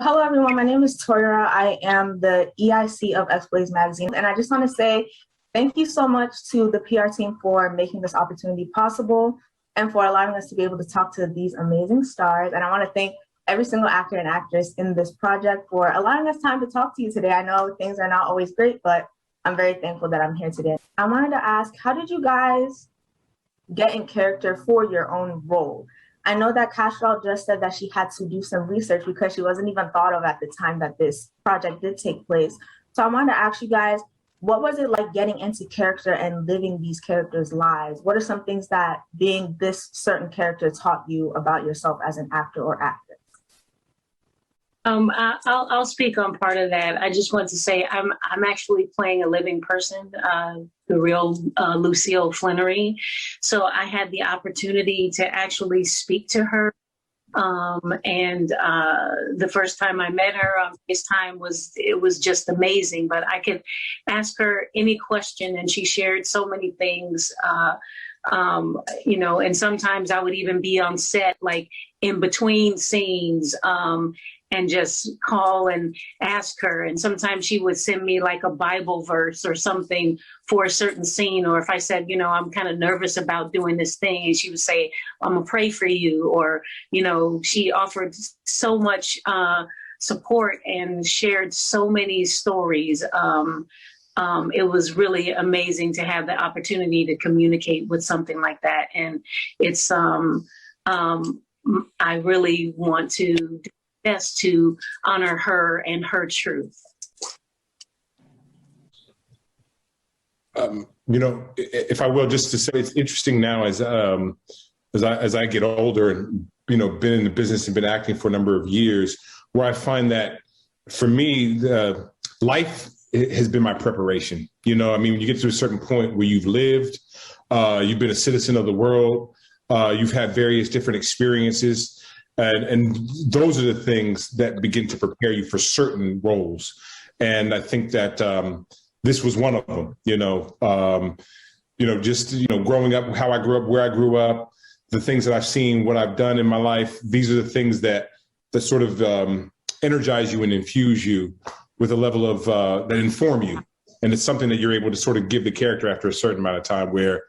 Hello, everyone. My name is Toyra. I am the EIC of XBlaze magazine. And I just want to say thank you so much to the PR team for making this opportunity possible and for allowing us to be able to talk to these amazing stars. And I want to thank every single actor and actress in this project for allowing us time to talk to you today. I know things are not always great, but I'm very thankful that I'm here today. I wanted to ask, how did you guys get in character for your own role? I know that Castro just said that she had to do some research because she wasn't even thought of at the time that this project did take place. So I wanted to ask you guys, what was it like getting into character and living these characters' lives? What are some things that being this certain character taught you about yourself as an actor or actress? I'll speak on part of that. I just want to say I'm actually playing a living person, the real Lucille Flenory. So I had the opportunity to actually speak to her. And the first time I met her on FaceTime was just amazing. But I could ask her any question, and she shared so many things. And sometimes I would even be on set, like in between scenes, and just call and ask her. And sometimes she would send me like a Bible verse or something for a certain scene. Or if I said, I'm kind of nervous about doing this thing, and she would say, I'm gonna pray for you. Or, she offered so much support and shared so many stories. It was really amazing to have the opportunity to communicate with something like that. And it's, I really want to do best to honor her and her truth. If I will, just to say, it's interesting now as I get older and been in the business and been acting for a number of years, where I find that for me, life has been my preparation. When you get to a certain point where you've lived, you've been a citizen of the world, you've had various different experiences. And those are the things that begin to prepare you for certain roles. And I think that this was one of them, growing up, how I grew up, where I grew up, the things that I've seen, what I've done in my life. These are the things that sort of energize you and infuse you with a level of that inform you. And it's something that you're able to sort of give the character after a certain amount of time, where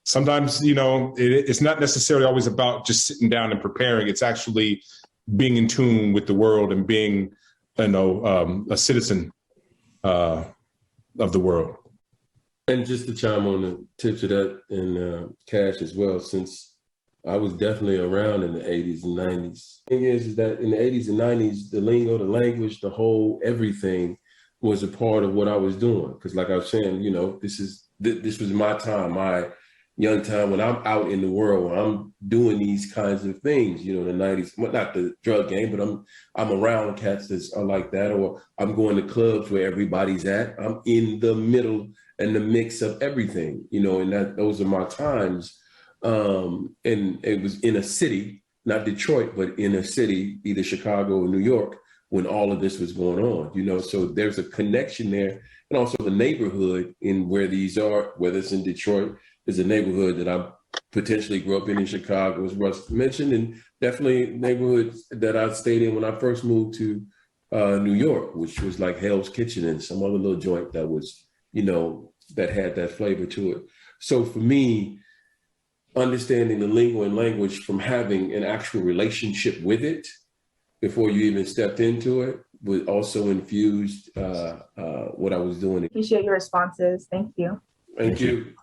sometimes, it's not necessarily always about just sitting down and preparing. It's actually being in tune with the world and being, a citizen of the world. And just to chime on the tips of that and Cash as well, since I was definitely around in the 80s and 90s. The thing is that in the 80s and 90s, the lingo, the language, the whole everything was a part of what I was doing. Because like I was saying, this was my time, my young time when I'm out in the world, when I'm doing these kinds of things, the 90s, well, not the drug game, but I'm around cats that are like that, or I'm going to clubs where everybody's at. I'm in the middle and the mix of everything, and those are my times. And it was in a city, not Detroit, but in a city, either Chicago or New York, when all of this was going on, so there's a connection there. And also the neighborhood in where these are, whether it's in Detroit, is a neighborhood that I potentially grew up in Chicago, as Russ mentioned, and definitely neighborhoods that I stayed in when I first moved to New York, which was like Hell's Kitchen and some other little joint that was, that had that flavor to it. So for me, understanding the lingo and language from having an actual relationship with it before you even stepped into it was also infused what I was doing. Appreciate your responses. Thank you. Thank you.